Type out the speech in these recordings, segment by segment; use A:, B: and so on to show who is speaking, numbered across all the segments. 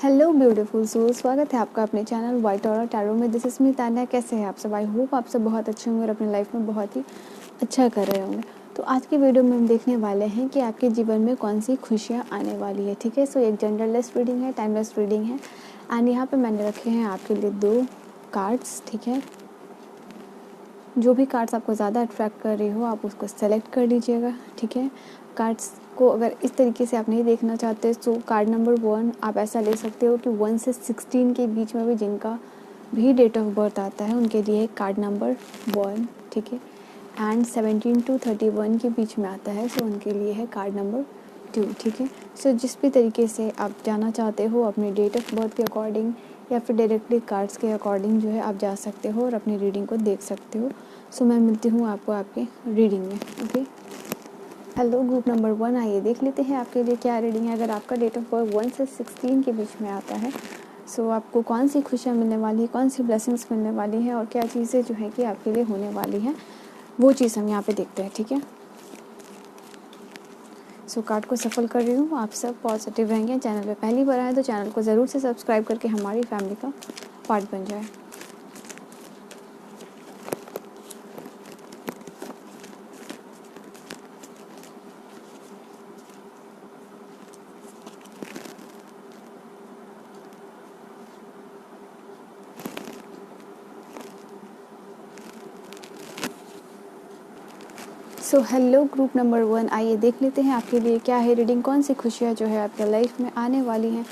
A: Hello beautiful soul, स्वागत है आपका अपने चैनल वाइट ऑरा टैरो में। This is me Tanya. कैसे हैं आप सब? आई होप आप सब बहुत अच्छे होंगे और अपनी लाइफ में बहुत ही अच्छा कर रहे होंगे। तो आज की वीडियो में हम देखने वाले हैं कि आपके जीवन में कौन सी खुशियाँ आने वाली है। ठीक है, सो एक जेंडरलेस रीडिंग है, टाइमलेस रीडिंग है। एंड यहाँ पे मैंने रखे हैं आपके लिए 2 कार्ड्स। ठीक है, जो भी कार्ड्स आपको ज़्यादा अट्रैक्ट कर रही हो आप उसको सेलेक्ट कर लीजिएगा। ठीक है, कार्ड्स को अगर इस तरीके से आप नहीं देखना चाहते तो कार्ड नंबर 1 आप ऐसा ले सकते हो कि 1 से 16 के बीच में भी जिनका भी डेट ऑफ बर्थ आता है उनके लिए कार्ड नंबर 1। ठीक है, एंड 17 to 31 के बीच में आता है सो उनके लिए है कार्ड नंबर 2। ठीक है, सो जिस भी तरीके से आप जाना चाहते हो अपने डेट ऑफ बर्थ के अकॉर्डिंग या फिर डायरेक्टली कार्ड्स के अकॉर्डिंग जो है आप जा सकते हो और अपनी रीडिंग को देख सकते हो। सो मैं मिलती हूँ आपको आपके रीडिंग में। ओके, हेलो ग्रुप नंबर 1, आइए देख लेते हैं आपके लिए क्या रीडिंग है। अगर आपका डेट ऑफ बर्थ 1 से 16 के बीच में आता है सो आपको कौन सी खुशियाँ मिलने वाली है, कौन सी ब्लेसिंग्स मिलने वाली है और क्या चीज़ें जो है कि आपके लिए होने वाली हैं, वो चीज़ हम यहाँ पे देखते हैं। ठीक है, सो कार्ड को सफल कर रही हूँ। आप सब पॉजिटिव रहेंगे। चैनल पे पहली बार आए तो चैनल को ज़रूर से सब्सक्राइब करके हमारी फैमिली का पार्ट बन जाए। सो हेलो ग्रुप नंबर 1, आइए देख लेते हैं आपके लिए क्या है रीडिंग, कौन सी खुशियाँ जो है आपके लाइफ में आने वाली हैं।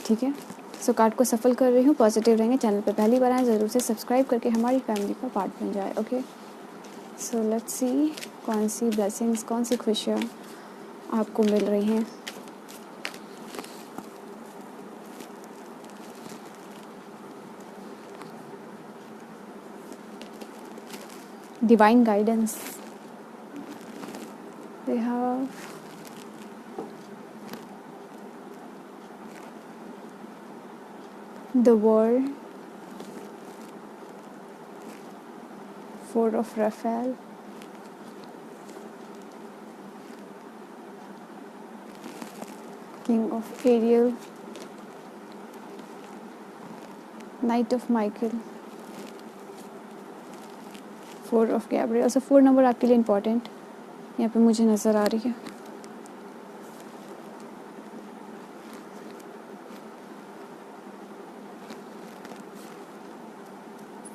A: ठीक है, सो कार्ड को सफल कर रही हूँ। पॉजिटिव रहेंगे। चैनल पे पहली बार आए ज़रूर से सब्सक्राइब करके हमारी फैमिली का पार्ट बन जाए। ओके, सो लेट्स सी कौन सी ब्लेसिंग्स, कौन सी खुशियाँ आपको मिल रही हैं। Divine guidance, we have the world, 4 of Raphael, King of Ariel, Knight of Michael, 4 of Gabriel। So 4 number आपके लिए इम्पोर्टेंट यहाँ पे मुझे नज़र आ रही है।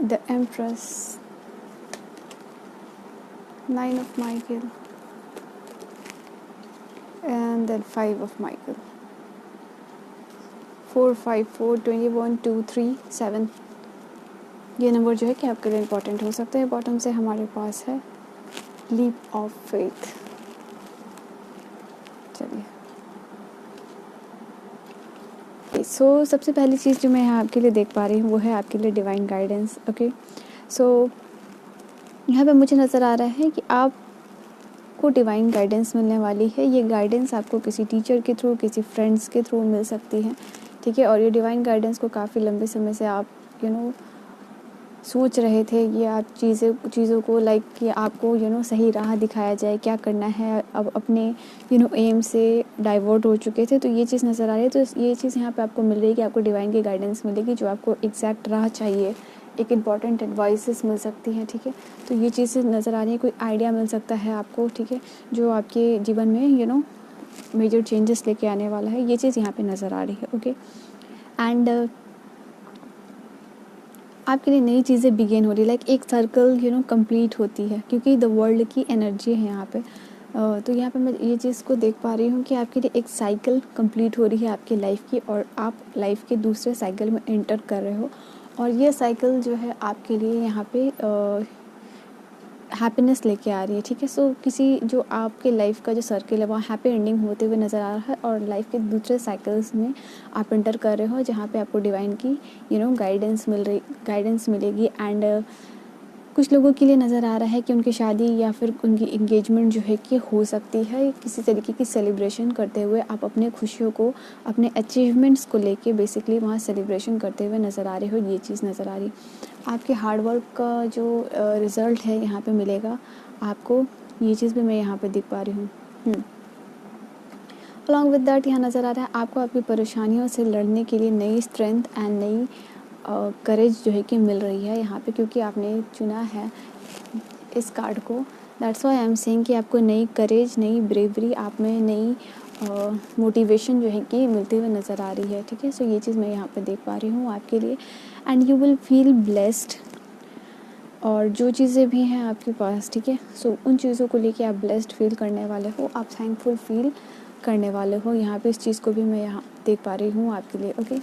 A: The empress, 9 of Michael, and then 5 of Michael, 4 5 4 21 2 3 7। ये नंबर जो है कि आपके लिए इम्पोर्टेंट हो सकते हैं। बॉटम से हमारे पास है लीप ऑफ फेथ। चलिए, सो सबसे पहली चीज़ जो मैं यहाँ आपके लिए देख पा रही हूँ वो है आपके लिए डिवाइन गाइडेंस। ओके, सो यहाँ पे मुझे नज़र आ रहा है कि आपको डिवाइन गाइडेंस मिलने वाली है। ये गाइडेंस आपको किसी टीचर के थ्रू, किसी फ्रेंड्स के थ्रू मिल सकती है। ठीक है, और ये डिवाइन गाइडेंस को काफ़ी लंबे समय से आप सोच रहे थे। ये आप चीज़ों को लाइक कि आपको सही राह दिखाया जाए, क्या करना है। अब अपने एम से डाइवर्ट हो चुके थे, तो ये चीज़ नज़र आ रही है। तो ये चीज़ यहाँ पे आपको मिल रही है कि आपको डिवाइन की गाइडेंस मिलेगी, जो आपको एग्जैक्ट राह चाहिए, एक इम्पॉर्टेंट एडवाइसेस मिल सकती हैं। ठीक है, तो ये चीज़ें नज़र आ रही है। कोई आइडिया मिल सकता है आपको। ठीक है, जो आपके जीवन में मेजर चेंजेस लेके आने वाला है, ये चीज़ यहाँ पे नज़र आ रही है। ओके, एंड आपके लिए नई चीज़ें बिगेन हो रही है, लाइक एक सर्कल कंप्लीट होती है, क्योंकि द वर्ल्ड की एनर्जी है यहाँ पे। तो यहाँ पे मैं ये चीज़ को देख पा रही हूँ कि आपके लिए एक साइकिल कंप्लीट हो रही है आपकी लाइफ की, और आप लाइफ के दूसरे साइकिल में एंटर कर रहे हो। और ये साइकिल जो है आपके लिए यहाँ पे हैप्पीनेस लेके आ रही है। ठीक है, सो किसी जो आपके लाइफ का जो सर्किल है वहाँ हैप्पी एंडिंग होते हुए नज़र आ रहा है, और लाइफ के दूसरे साइकिल्स में आप एंटर कर रहे हो, जहाँ पे आपको डिवाइन की गाइडेंस मिलेगी। एंड कुछ लोगों के लिए नज़र आ रहा है कि उनकी शादी या फिर उनकी इंगेजमेंट जो है कि हो सकती है। किसी तरीके की सेलिब्रेशन करते हुए आप अपने खुशियों को, अपने अचीवमेंट्स को लेके बेसिकली वहाँ सेलिब्रेशन करते हुए नज़र आ रहे हो। ये चीज़ नज़र आ रही आपके हार्डवर्क का जो रिज़ल्ट है यहाँ पे मिलेगा आपको। ये चीज़ भी मैं यहाँ पे देख पा रही हूँ। अलॉन्ग विद दैट यहाँ नज़र आ रहा है आपको आपकी परेशानियों से लड़ने के लिए नई स्ट्रेंथ एंड नई करेज जो है कि मिल रही है यहाँ पे, क्योंकि आपने चुना है इस कार्ड को। That's why I am saying कि आपको नई करेज, नई ब्रेवरी, आप में नई मोटिवेशन जो है कि मिलते हुए नज़र आ रही है। ठीक है, सो ये चीज़ मैं यहाँ पे देख पा रही हूँ आपके लिए। And you will feel blessed, और जो चीज़ें भी हैं आपके पास, ठीक है, सो उन चीज़ों को लेके आप ब्लेस्ड फील करने वाले हो, आप थैंकफुल फील करने वाले हो। यहाँ पे इस चीज़ को भी मैं यहाँ देख पा रही हूँ आपके लिए। ओके,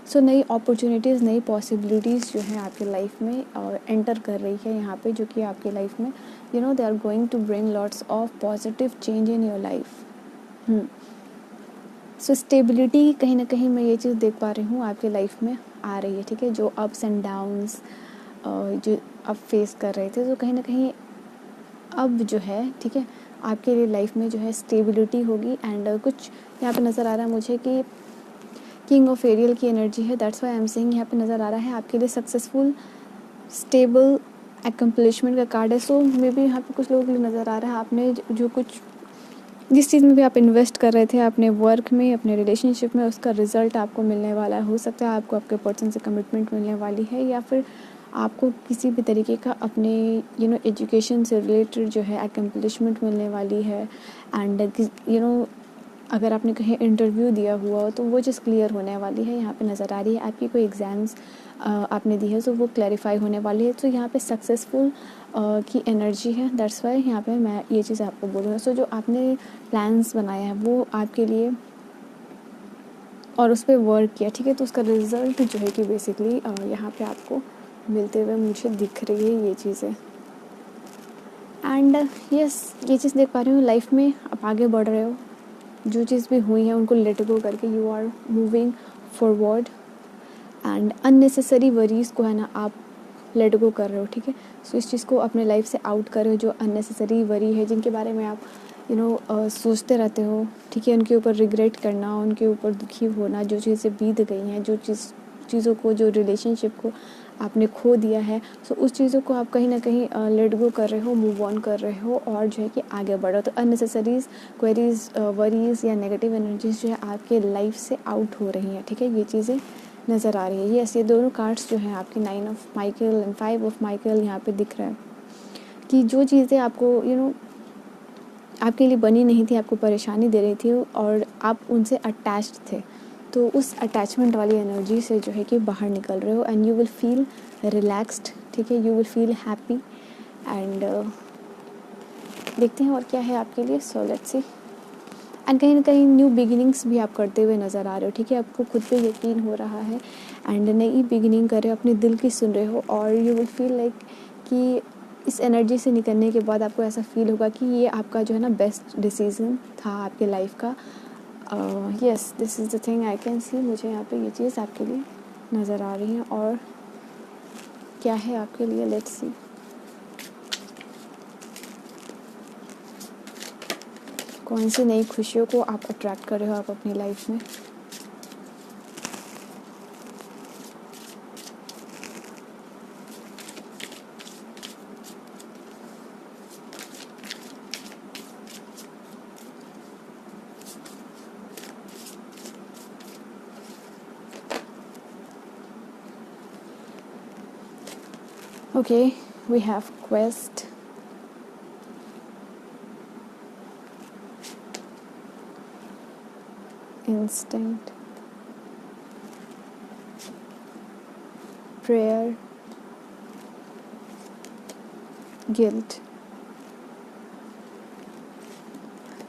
A: सो नई अपॉर्चुनिटीज़, नई पॉसिबिलिटीज़ जो है आपके लाइफ में एंटर कर रही है यहाँ पे, जो कि आपके लाइफ में they are going to bring lots of positive change in your life. So stability कहीं ना कहीं मैं ये चीज़ देख पा रही हूँ आपके लाइफ में आ रही है। ठीक है, जो अप्स एंड डाउन्स जो आप फेस कर रहे थे, तो कहीं ना कहीं अब जो है, ठीक है, आपके लिए लाइफ में जो है स्टेबिलिटी होगी। एंड कुछ यहाँ पे नज़र आ रहा है मुझे कि किंग ऑफ एरियल की एनर्जी है। That's why I am saying यहाँ पे नज़र आ रहा है आपके लिए सक्सेसफुल, स्टेबल, एकम्प्लिशमेंट का कार्ड है। सो मे बी यहाँ पे कुछ लोगों के लिए नज़र आ रहा है आपने जो कुछ जिस चीज़ में भी आप इन्वेस्ट कर रहे थे अपने वर्क में, अपने रिलेशनशिप में, उसका रिजल्ट आपको मिलने वाला है। हो सकता है आपको आपके पर्सन से कमिटमेंट मिलने वाली है, या फिर आपको किसी भी तरीके का अपने एजुकेशन से रिलेटेड जो है एकम्प्लिशमेंट मिलने वाली है। एंड अगर आपने कहीं इंटरव्यू दिया हुआ हो तो वो चीज़ क्लियर होने वाली है। यहाँ पे नज़र आ रही है आपकी कोई एग्ज़ाम्स आपने दी है तो वो क्लैरिफाई होने वाली है। तो यहाँ पे सक्सेसफुल की एनर्जी है। दैट्स वाई यहाँ पे मैं ये चीज़ आपको बोल रही हूँ। सो जो आपने प्लान्स बनाया है वो आपके लिए और उस पर वर्क किया, ठीक है, तो उसका रिज़ल्ट जो है कि बेसिकली यहाँ पे आपको मिलते हुए मुझे दिख रही है ये चीज़ें। एंड यस, ये चीज़ देख पा रही हूँ लाइफ में आप आगे बढ़ रहे हो। जो चीज़ भी हुई है उनको लेट गो करके you are moving forward. And unnecessary worries को है ना आप लेट गो कर रहे हो। ठीक है, सो इस चीज़ को अपने लाइफ से आउट कर रहे हो, जो अननेसेसरी वरी है, जिनके बारे में आप सोचते रहते हो। ठीक है, उनके ऊपर रिग्रेट करना, उनके ऊपर दुखी होना, जो चीज़ें बीत गई हैं, जो चीज़ों को, जो रिलेशनशिप को आपने खो दिया है, सो उस चीज़ों को आप कहीं ना कहीं लेट गो कर रहे हो, मूव ऑन कर रहे हो, और जो है कि आगे बढ़ो। तो अननेसेसरीज क्वेरीज, वरीज या नेगेटिव एनर्जीज जो है आपके लाइफ से आउट हो रही हैं। ठीक है, ये चीज़ें नज़र आ रही है। यस, ये दोनों कार्ड्स जो हैं आपकी 9 of Michael and 5 of Michael यहाँ पे दिख रहा है कि जो चीज़ें आपको आपके लिए बनी नहीं थी, आपको परेशानी दे रही थी और आप उनसे अटैच्ड थे, तो उस अटैचमेंट वाली एनर्जी से जो है कि बाहर निकल रहे हो। And you will feel relaxed. ठीक है, you will feel happy. And देखते हैं और क्या है आपके लिए। So let's see. एंड कहीं ना कहीं न्यू बिगिनिंग्स भी आप करते हुए नज़र आ रहे हो। ठीक है, आपको खुद पे यकीन हो रहा है एंड नई बिगिनिंग कर रहे हो, अपने दिल की सुन रहे हो, और यू विल फील लाइक कि इस एनर्जी से निकलने के बाद आपको ऐसा फील होगा कि ये आपका जो है ना बेस्ट डिसीज़न था आपके लाइफ का। Yes, this is the thing I can see. मुझे यहाँ पे ये चीज़ आपके लिए नज़र आ रही है। और क्या है आपके लिए, लेट्स सी। कौन सी नई खुशियों को आप अट्रैक्ट कर रहे हो आप अपनी लाइफ में। Okay, we have quest, instinct, prayer, guilt.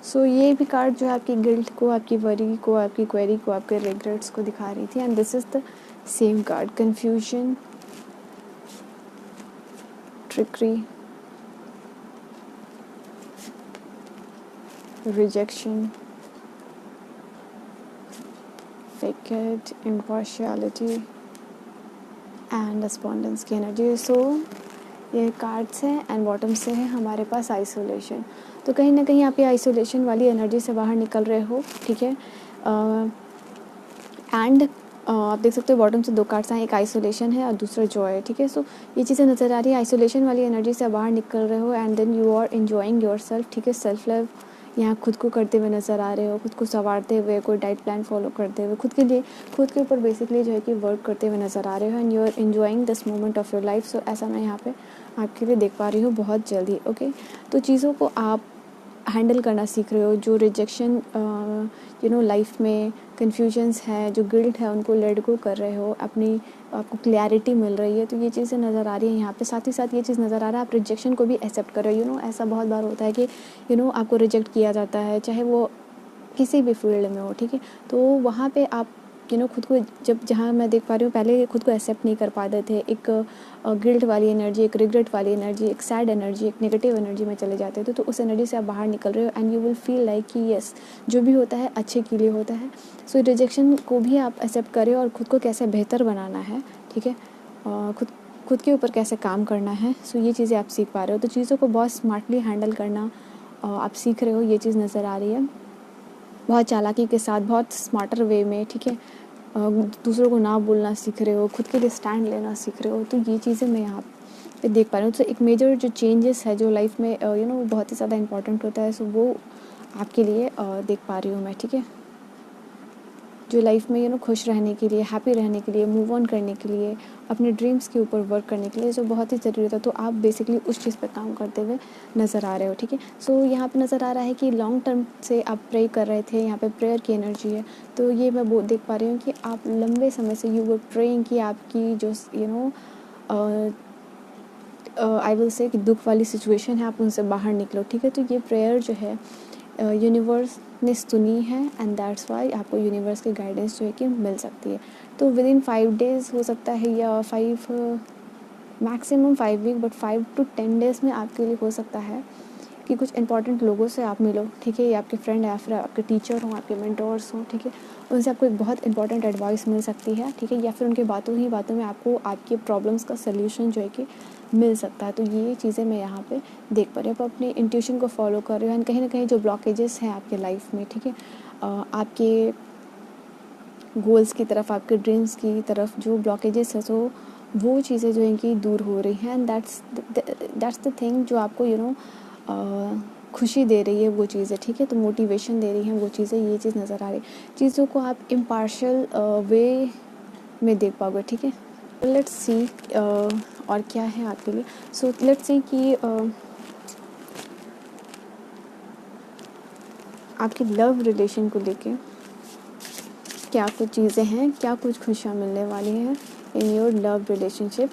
A: सो ये भी कार्ड जो है आपकी गिल्ट को, आपकी वरी को, आपकी क्वेरी को, आपके रिग्रेट्स को दिखा रही थी। And this is the same card, confusion, trickery, rejection, facade, impartiality and respondence की एनर्जी। सो ये कार्ड्स हैं एंड बॉटम से है हमारे पास आइसोलेशन। तो कहीं ना कहीं आप ये आइसोलेशन वाली एनर्जी से बाहर निकल रहे हो। ठीक है, एंड आप देख सकते हो बॉटम से 2 कार्ड्स हैं, एक आइसोलेशन है और दूसरा जॉय है। ठीक है, सो ये चीज़ें नज़र आ रही है। आइसोलेशन वाली एनर्जी से बाहर निकल रहे हो and then you are enjoying yourself. ठीक है, सेल्फ लव यहाँ खुद को करते हुए नज़र आ रहे हो, खुद को संवारते हुए, कोई डाइट प्लान फॉलो करते हुए, खुद के लिए, खुद के ऊपर बेसिकली जो है कि वर्क करते हुए नज़र आ रहे हो and you are enjoying this moment of your life. So ऐसा मैं यहाँ पे आपके लिए देख पा रही हूँ बहुत जल्दी। ओके, तो चीज़ों को आप हैंडल करना सीख रहे हो, जो रिजेक्शन लाइफ में कन्फ्यूजन्स है, जो गिल्ट है, उनको लेट गो कर रहे हो, अपनी आपको क्लैरिटी मिल रही है, तो ये चीज़ें नज़र आ रही है यहाँ पे। साथ ही साथ ये चीज़ नज़र आ रहा है आप रिजेक्शन को भी एक्सेप्ट कर रहे हो। ऐसा बहुत बार होता है कि आपको रिजेक्ट किया जाता है, चाहे वो किसी भी फील्ड में हो, ठीक है। तो वहाँ पे आप खुद को, जब जहाँ मैं देख पा रही हूँ पहले खुद को एक्सेप्ट नहीं कर पाते थे, एक गिल्ट वाली एनर्जी, एक रिग्रेट वाली एनर्जी, एक सैड एनर्जी, एक नेगेटिव एनर्जी में चले जाते थे। तो उस एनर्जी से आप बाहर निकल रहे हो and you will feel like कि यस, जो भी होता है अच्छे के लिए होता है। सो रिजेक्शन को भी आप एक्सेप्ट करें और खुद को कैसे बेहतर बनाना है, ठीक है, खुद के ऊपर कैसे काम करना है। सो ये चीज़ें आप सीख पा रहे हो। तो चीज़ों को बहुत स्मार्टली हैंडल करना आप सीख रहे हो, ये चीज़ नज़र आ रही है बहुत चालाकी के साथ, बहुत स्मार्टर वे में, ठीक है। दूसरों को ना बोलना सीख रहे हो, खुद के लिए स्टैंड लेना सीख रहे हो। तो ये चीज़ें मैं यहाँ पे देख पा रही हूँ। तो एक मेजर जो चेंजेस है जो लाइफ में बहुत ही ज़्यादा इंपॉर्टेंट होता है, सो वो आपके लिए देख पा रही हूँ मैं, ठीक है। जो लाइफ में खुश रहने के लिए, हैप्पी रहने के लिए, मूव ऑन करने के लिए, अपने ड्रीम्स के ऊपर वर्क करने के लिए जो बहुत ही ज़रूरी होता है, तो आप बेसिकली उस चीज़ पे काम करते हुए नज़र आ रहे हो, ठीक है। सो यहाँ पे नज़र आ रहा है कि लॉन्ग टर्म से आप प्रे कर रहे थे, यहाँ पे प्रेयर की एनर्जी है। तो ये मैं वो देख पा रही हूँ कि आप लंबे समय से यू वर प्रेइंग कि आपकी जो आई विल से कि दुख वाली सिचुएशन है, आप उनसे बाहर निकलो, ठीक है। तो ये प्रेयर जो है यूनिवर्स ने सुनी है एंड दैट्स वाई आपको यूनिवर्स की गाइडेंस जो है कि मिल सकती है। तो विद इन 5 डेज़ हो सकता है, या 5 maximum 5 week, but 5 to 10 days में आपके लिए हो सकता है कि कुछ इंपॉर्टेंट लोगों से आप मिलो, ठीक है। ये आपके फ्रेंड या फिर आपके टीचर हों, आपके मेंटोर्स हों, ठीक है। उनसे आपको एक बहुत इंपॉर्टेंट एडवाइस मिल सकती है, ठीक है, या फिर उनके बातों ही बातों में आपको आपके प्रॉब्लम्स का सल्यूशन जो है कि मिल सकता है। तो ये चीज़ें मैं यहाँ पे देख पा रही हूँ। आप अपने इंट्यूशन को फॉलो कर रहे हो एंड कहीं ना कहीं जो ब्लॉकेजेस हैं आपके लाइफ में, ठीक है, आपके गोल्स की तरफ, आपके ड्रीम्स की तरफ जो ब्लॉकेजेस है, तो वो चीज़ें जो हैं कि दूर हो रही हैं एंड दैट्स द थिंग जो आपको खुशी दे रही है वो चीज़ें, ठीक है। तो मोटिवेशन दे रही हैं वो चीज़ें, ये चीज़ नज़र आ रही है। चीज़ों को आप इम्पार्शियल वे में देख पाओगे, ठीक है। लेट्स सी और क्या है आपके लिए। सो लेट्स सी कि आपकी लव रिलेशन को लेके क्या कुछ चीज़ें हैं, क्या कुछ खुशियाँ मिलने वाली हैं in your love relationship.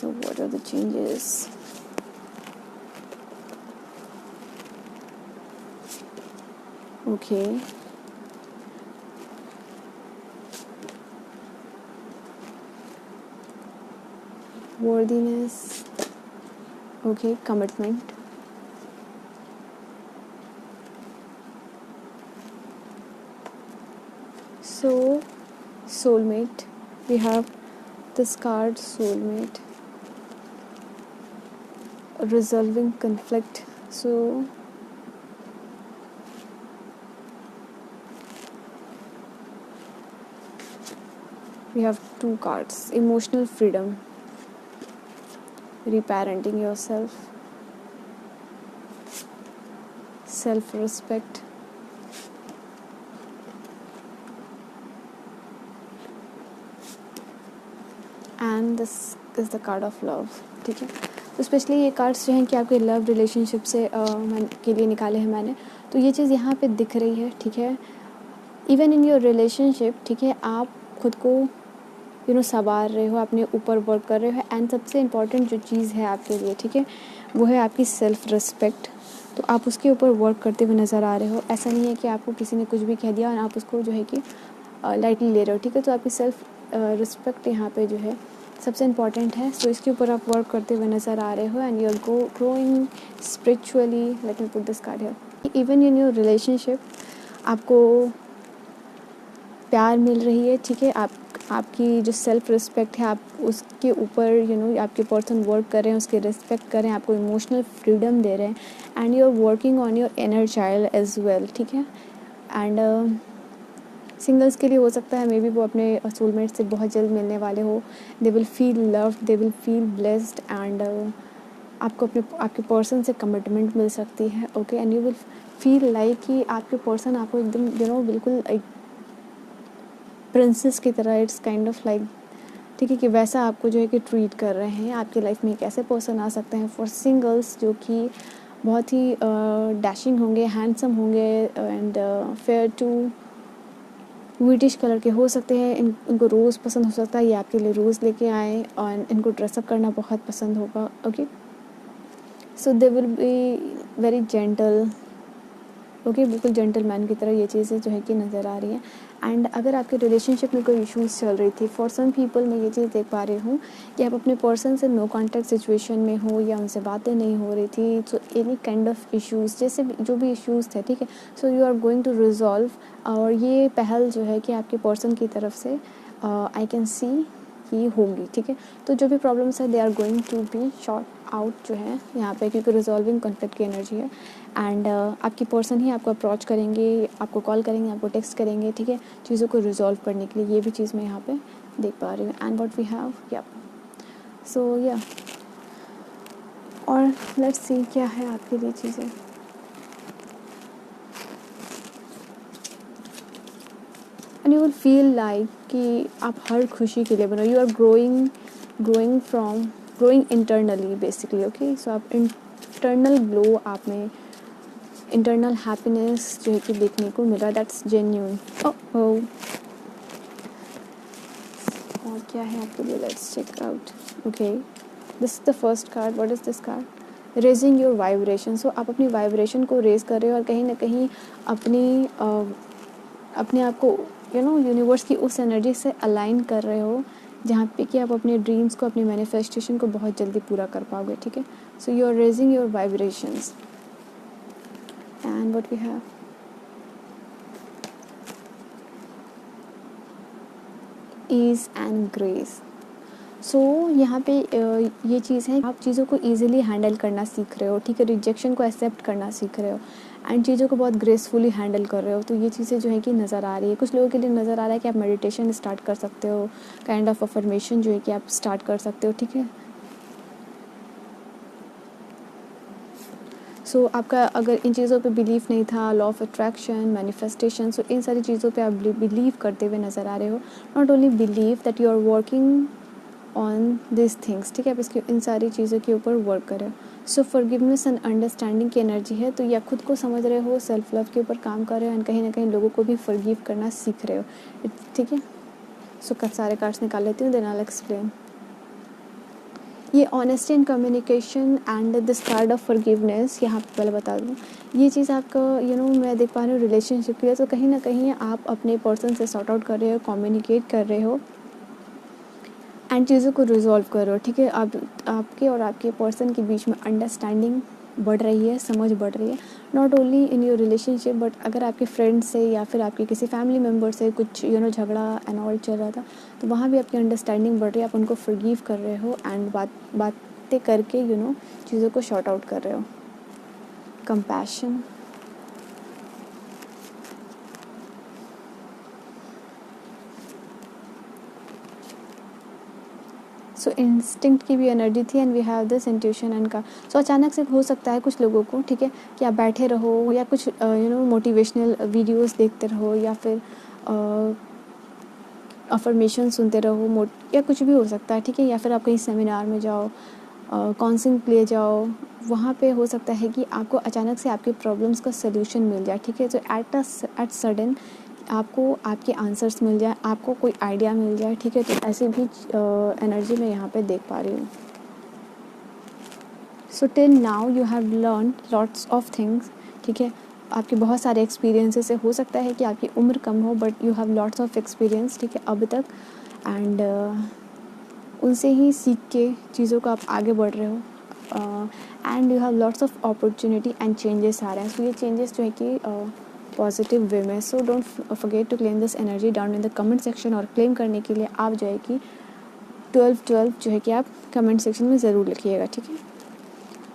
A: So what are the changes. Okay, worthiness, okay, commitment, so soulmate, we have this card soulmate, resolving conflict. So we have 2 cards, emotional freedom, reparenting yourself, self-respect, and this is the card of love, ठीक है। तो specially ये cards जो हैं कि आपके love relationship से के लिए निकाले हैं मैंने। तो ये चीज़ यहाँ पे दिख रही है, ठीक है। इवन इन योर रिलेशनशिप, ठीक है, आप खुद को संवार रहे हो, अपने ऊपर वर्क कर रहे हो एंड सबसे इम्पॉर्टेंट जो चीज़ है आपके लिए, ठीक है, वो है आपकी सेल्फ रिस्पेक्ट। तो आप उसके ऊपर वर्क करते हुए नज़र आ रहे हो। ऐसा नहीं है कि आपको किसी ने कुछ भी कह दिया और आप उसको जो है कि लाइटली ले रहे हो, ठीक है। तो आपकी सेल्फ रिस्पेक्ट यहाँ पे जो है सबसे इम्पॉर्टेंट है। सो इसके ऊपर आप वर्क करते हुए नज़र आ रहे हो and you are growing spiritually. Let me put this card here. Even in your relationship आपको प्यार मिल रही है, ठीक है। आपकी जो सेल्फ रिस्पेक्ट है, आप उसके ऊपर आपके पर्सन वर्क कर रहे हैं, उसके रिस्पेक्ट कर रहे हैं, आपको इमोशनल फ्रीडम दे रहे हैं and you are working on your inner child as well, ठीक है। एंड सिंगल्स के लिए हो सकता है मे बी वो अपने सोलमेट से बहुत जल्द मिलने वाले हो। They will feel loved, they will feel blessed and आपको आपके पर्सन से कमिटमेंट मिल सकती है, okay, and you will feel like कि आपके पर्सन आपको एकदम बिल्कुल एक प्रिंसेस की तरह, इट्स काइंड ऑफ लाइक, ठीक है, कि वैसा आपको जो है कि ट्रीट कर रहे हैं। आपकी लाइफ में एक ऐसे पर्सन आ सकते हैं फॉर सिंगल्स जो कि बहुत ही डैशिंग होंगे, हैंडसम होंगे and fair to wheatish colour के हो सकते हैं। इनको रोज़ पसंद हो सकता है, ये आपके लिए रोज़ लेके आए, और इनको ड्रेसअप करना बहुत पसंद होगा, okay. So they will be very gentle, okay, बिल्कुल जेंटलमैन की तरह ये चीज़ें जो है कि नज़र आ रही हैं। एंड अगर आपके रिलेशनशिप में कोई इश्यूज़ चल रही थी, फॉर सम पीपल मैं ये चीज़ देख पा रही हूँ कि आप अपने पर्सन से नो कॉन्टैक्ट सिचुएशन में हो, या उनसे बातें नहीं हो रही थी, so any kind of issues, जैसे जो भी इश्यूज़ थे, ठीक है, so you are going to resolve. और ये पहल जो है कि आपके पर्सन की तरफ से आई कैन सी की होगी, ठीक है। तो जो भी प्रॉब्लम्स है they are going to be sort out जो है यहाँ पे, क्योंकि रिजॉल्विंग कॉन्फ्लिक्ट की एनर्जी है। एंड आपकी पर्सन ही आपको अप्रोच करेंगे, आपको कॉल करेंगे, आपको टेक्स्ट करेंगे, ठीक है, चीज़ों को रिजॉल्व करने के लिए। ये भी चीज़ मैं यहाँ पे देख पा रही हूँ। एंड व्हाट वी हैव, या सो या, और लेट्स सी क्या है आपके लिए चीज़ें। And you will feel like कि आप हर खुशी के लिए बनो, you are growing internally basically, okay. So आप इंटरनल ग्लो, आप में इंटरनल हैप्पीनेस जो है कि देखने को मिला, दैट्स जेन्यून। और क्या है आपके लिए, let's check out, okay. This is the first card, what is this card, raising your vibration. So आप अपनी वाइब्रेशन को रेज कर रहे हो, और कहीं ना कहीं अपने आप को यूनिवर्स की उस एनर्जी से अलाइन कर रहे हो जहाँ पे कि आप अपने ड्रीम्स को, अपनी मैनिफेस्टेशन को बहुत जल्दी पूरा कर पाओगे, ठीक है। So you are raising your vibrations. And what we have, ease and grace. So यहाँ पे ये चीज़ है, आप चीज़ों को ईजिली हैंडल करना सीख रहे हो, ठीक है, रिजेक्शन को एक्सेप्ट करना सीख रहे हो, एंड चीज़ों को बहुत ग्रेसफुली हैंडल कर रहे हो। तो ये चीज़ें जो है कि नज़र आ रही है। कुछ लोगों के लिए नज़र आ रहा है कि आप मेडिटेशन स्टार्ट कर सकते हो, काइंड ऑफ अफर्मेशन जो है कि आप स्टार्ट कर सकते हो, ठीक है। सो आपका अगर इन चीज़ों पे बिलीव नहीं था, लॉ ऑफ अट्रैक्शन, मैनिफेस्टेशन, सो इन सारी चीज़ों पे आप बिलीव करते हुए नज़र आ रहे हो। Not only believe, that you are working on this things, ठीक है, आप इसकी इन सारी चीज़ों के ऊपर वर्क करें। सो फॉरगिवनेस एंड अंडरस्टैंडिंग की एनर्जी है। तो या खुद को समझ रहे हो, सेल्फ लव के ऊपर काम कर रहे हो, एंड कहीं ना कहीं लोगों को भी फॉरगिव करना सीख रहे हो, ठीक है। सो सारे कार्ड्स निकाल लेती हूँ, देन आई विल एक्सप्लेन। ये honesty and communication and this card of forgiveness, यहाँ पे पहले बता दूँ, ये चीज़ आपका मैं देख पा रही हूँ रिलेशनशिप के लिए। तो कहीं ना कहीं आप अपने पर्सन से सॉर्ट आउट कर रहे हो, कम्युनिकेट कर रहे हो, एंड चीज़ों को रिजॉल्व कर रहे हो, ठीक है। आपके और आपके पर्सन के बीच में अंडरस्टैंडिंग बढ़ रही है, समझ बढ़ रही है। Not only in your relationship, but अगर आपके फ्रेंड से या फिर आपके किसी फैमिली मेम्बर से कुछ झगड़ा एंड ऑल चल रहा था, तो वहाँ भी आपकी अंडरस्टैंडिंग बढ़ रही है, आप उनको फॉरगिव कर रहे हो, एंड बातें करके चीज़ों को शॉर्ट आउट कर रहे हो। कंपैशन, सो इंस्टिंक्ट की भी एनर्जी थी, and we have this intuition and का। सो अचानक से हो सकता है कुछ लोगों को, ठीक है, कि आप बैठे रहो या कुछ मोटिवेशनल वीडियोस देखते रहो, या फिर अफर्मेशन सुनते रहो, या कुछ भी हो सकता है, ठीक है। या फिर आप कहीं सेमिनार में जाओ, काउंसलिंग के लिए जाओ, वहाँ पे हो सकता है कि आपको अचानक से आपके प्रॉब्लम्स का सल्यूशन मिल जाए, ठीक है। तो एट सडन आपको आपके आंसर्स मिल जाए, आपको कोई आइडिया मिल जाए, ठीक है। तो ऐसी भी एनर्जी मैं यहाँ पे देख पा रही हूँ। So till now you have learn lots of things, ठीक है। आपके बहुत सारे एक्सपीरियंसेस से, हो सकता है कि आपकी उम्र कम हो, but you have lots of experience, ठीक है, अब तक, एंड उनसे ही सीख के चीज़ों को आप आगे बढ़ रहे हो, and you have lots of opportunity and changes आ रहे हैं। सो ये चेंजेस जो है कि पॉजिटिव वे में। So don't forget to claim this energy down in the comment section, और क्लेम करने के लिए आप जो है कि 12 जो है कि आप कमेंट सेक्शन में ज़रूर लिखिएगा, ठीक है।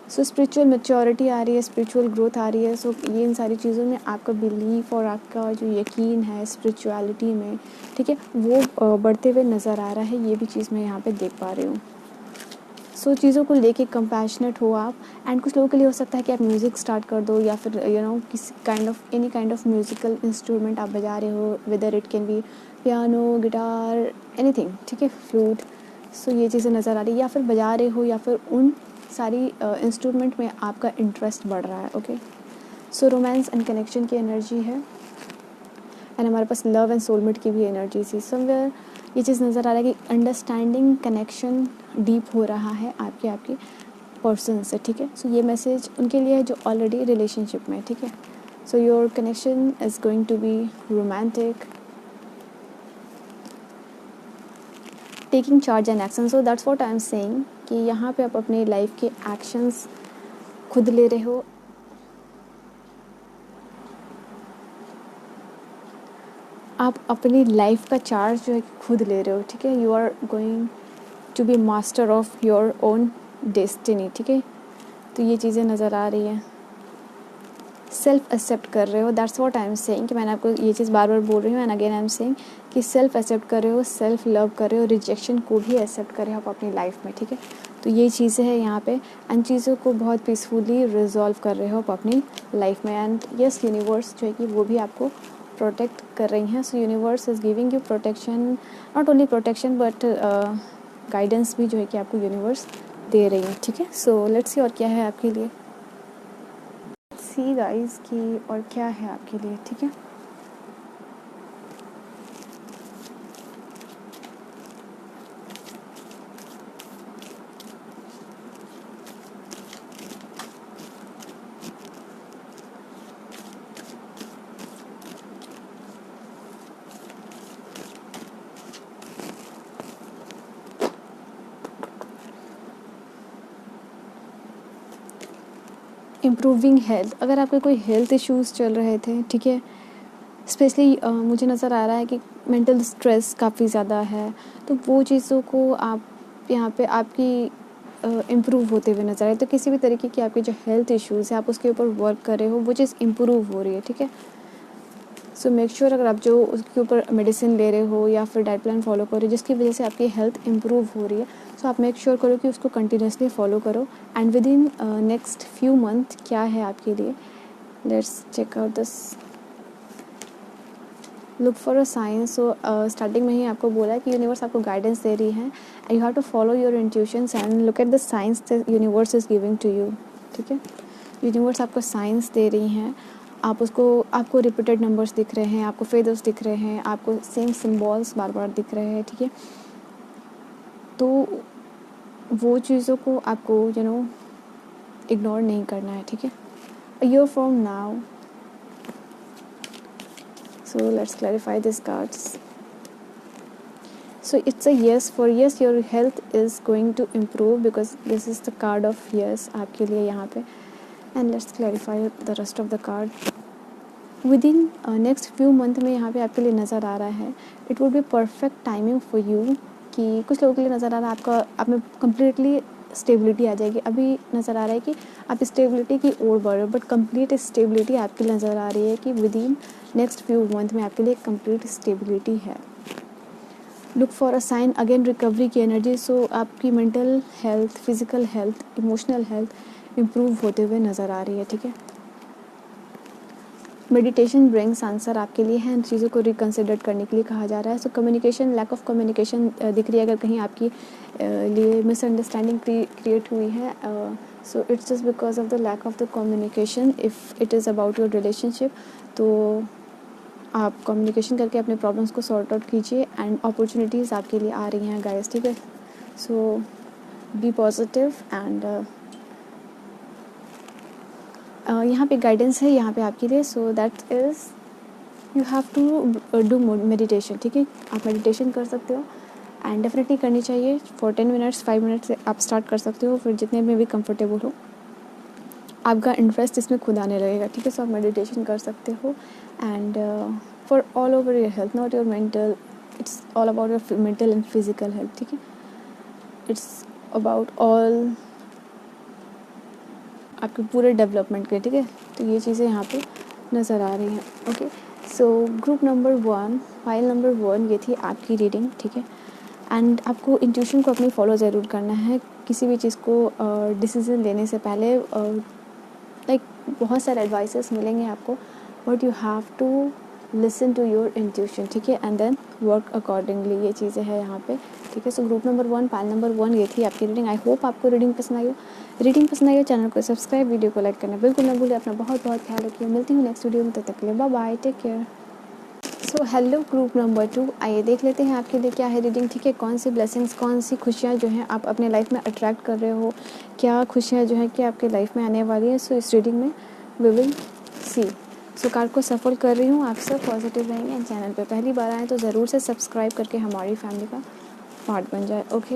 A: सो स्पिरिचुअल मैच्योरिटी आ रही है, स्पिरिचुअल ग्रोथ आ रही है। सो ये इन सारी चीज़ों में आपका बिलीफ और आपका जो यकीन है स्पिरिचुअलिटी में, ठीक है, वो बढ़ते हुए नज़र आ रहा है। ये भी चीज़ मैं यहाँ पे देख पा रही हूँ। सो चीज़ों को लेके कंपैशनेट हो आप। एंड कुछ लोगों के लिए हो सकता है कि आप म्यूज़िक स्टार्ट कर दो, या फिर किसी any kind of musical instrument आप बजा रहे हो, whether it can be piano, guitar, anything, ठीक है, फ्लूट। सो ये चीज़ें नज़र आ रही है, या फिर बजा रहे हो, या फिर उन सारी इंस्ट्रूमेंट में आपका इंटरेस्ट बढ़ रहा है। Okay, so romance and connection की एनर्जी है, एंड हमारे पास लव एंड सोलमेट की भी एनर्जी थी। समवेयर ये चीज़ नज़र आ रहा है कि अंडरस्टैंडिंग कनेक्शन डीप हो रहा है आपके पर्सन से, ठीक है। सो ये मैसेज उनके लिए है जो ऑलरेडी रिलेशनशिप में है, ठीक है। So your connection is going to be romantic, taking charge and action. So that's what I am saying कि यहाँ पे आप अपनी लाइफ के एक्शंस खुद ले रहे हो। आप अपनी लाइफ का चार्ज जो है खुद ले रहे हो, ठीक है। You are going to be master of your own destiny, ठीक है। तो ये चीज़ें नज़र आ रही हैं। सेल्फ एक्सेप्ट कर रहे हो, that's what I am saying कि मैंने आपको ये चीज़ बार बार बोल रही हूँ, and again I am saying कि सेल्फ एक्सेप्ट कर रहे हो, सेल्फ लव कर रहे हो, रिजेक्शन को भी एक्सेप्ट कर रहे हो आप अपनी लाइफ में, ठीक है। तो ये चीज़ें हैं यहाँ पे, एंड चीज़ों को बहुत पीसफुली रिजॉल्व कर रहे हो आप अपनी लाइफ में। एंड यस, यूनिवर्स जो है कि वो भी आपको प्रोटेक्ट कर रही हैं। सो universe is giving you protection, not only protection but guidance भी जो है कि आपको यूनिवर्स दे रही है, ठीक है। सो लेट्स सी और क्या है आपके लिए, सी गाइस की और क्या है आपके लिए, ठीक है। इम्प्रूविंग हेल्थ, अगर आपके कोई हेल्थ इश्यूज़ चल रहे थे, ठीक है, स्पेशली मुझे नज़र आ रहा है कि मेंटल स्ट्रेस काफ़ी ज़्यादा है, तो वो चीज़ों को आप यहाँ पे आपकी इम्प्रूव होते हुए नज़र आए। तो किसी भी तरीके की आपकी जो हेल्थ इश्यूज़ है आप उसके ऊपर वर्क कर रहे हो, वो चीज़ इम्प्रूव हो रही है, ठीक है। सो मेक श्योर अगर आप जो उसके ऊपर मेडिसिन ले रहे हो या फिर डाइट प्लान फॉलो कर रहे हो जिसकी वजह से आपकी हेल्थ इम्प्रूव हो रही है, सो आप मेक श्योर करो कि उसको कंटिन्यूसली फॉलो करो। And within next few month क्या है आपके लिए, let's check out this, look for a signs. So starting में ही आपको बोला है कि यूनिवर्स आपको गाइडेंस दे रही है, and you have to follow your intuitions and look at the signs the universe is giving to you, ठीक है। यूनिवर्स आपको साइंस दे रही हैं, आपको रिपीटेड नंबर्स दिख रहे हैं, आपको फेदर्स दिख रहे हैं, आपको सेम सिम्बॉल्स बार बार दिख रहे हैं, ठीक है। तो वो चीज़ों को आपको इग्नोर नहीं करना है, ठीक है। A year from now, so let's clarify these cards. So it's a yes, for yes your health is going to improve because this is the card of yes आपके लिए यहाँ पे, and let's clarify the rest of the card. Within next few month में यहाँ पे आपके लिए नज़र आ रहा है it would be perfect timing for you, कि कुछ लोगों के लिए नज़र आ रहा है आप में completely स्टेबिलिटी आ जाएगी। अभी नज़र आ रहा है कि आप स्टेबिलिटी की ओर बढ़ रहे हो, बट कंप्लीट स्टेबिलिटी आपकी नज़र आ रही है कि within next few month में आपके लिए कंप्लीट स्टेबिलिटी है। Look for a sign, again recovery की एनर्जी। सो आपकी mental health, physical health, emotional health improve होते हुए नज़र आ रही है, ठीक है। मेडिटेशन ब्रिंग्स आंसर आपके लिए है, चीज़ों को रिकन्सिडर करने के लिए कहा जा रहा है। So communication, lack of communication दिख रही है, अगर कहीं आपकी लिए मिसअंडरस्टैंडिंग क्रिएट हुई है, so it's just because of the lack of the communication. If it is about your relationship, तो आप कम्युनिकेशन करके अपने प्रॉब्लम्स को सॉर्ट आउट कीजिए, एंड अपॉर्चुनिटीज़ आपके लिए आ रही हैं गाइस, ठीक है। सो बी पॉजिटिव, एंड यहाँ पे गाइडेंस है यहाँ पे आपके लिए। So that is you have to do meditation, ठीक है। आप मेडिटेशन कर सकते हो, एंड डेफिनेटली करनी चाहिए फॉर 10 मिनट्स, 5 मिनट्स से आप स्टार्ट कर सकते हो, फिर जितने में भी कंफर्टेबल हो। आपका इंटरेस्ट इसमें खुद आने लगेगा, ठीक है। सो आप मेडिटेशन कर सकते हो, and for all over your health, not your mental, it's all about your mental and physical health, ठीक है। इट्स अबाउट ऑल आपके पूरे डेवलपमेंट के, ठीक है। तो ये चीज़ें यहाँ पे नज़र आ रही हैं, ओके। सो ग्रुप नंबर 1, फाइल नंबर 1, ये थी आपकी रीडिंग, ठीक है। एंड आपको इंट्यूशन को अपनी फॉलो ज़रूर करना है, किसी भी चीज़ को डिसीज़न लेने से पहले लाइक बहुत सारे एडवाइसेस मिलेंगे आपको, but you have to listen to your intuition, ठीक है, एंड देन वर्क अकॉर्डिंगली। ये चीज़ें हैं यहाँ पे, ठीक है। सो ग्रुप नंबर 1, पाल नंबर 1 ये थी आपकी रीडिंग। आई होप आपको रीडिंग पसंद आई हो। रीडिंग पसंद आई हो, चैनल को सब्सक्राइब, वीडियो को लाइक करना बिल्कुल ना भूलें। अपना बहुत बहुत ख्याल रखिए। मिलती हूँ नेक्स्ट वीडियो में, तब तक के लिए bye bye, take care. So hello group number 2, आइए देख लेते हैं आपके लिए क्या है रीडिंग, ठीक है। कौन सी ब्लेसिंग्स, कौन सी खुशियाँ जो हैं आप अपने लाइफ में अट्रैक्ट कर रहे हो, क्या खुशियाँ जो है कि आपके लाइफ में आने वाली है। सो इस रीडिंग में we will see. So card को सफल कर रही हूँ। आप सब पॉजिटिव रहेंगे एंड चैनल पे पहली बार आए तो ज़रूर से सब्सक्राइब करके हमारी फैमिली का पार्ट बन जाए, ओके।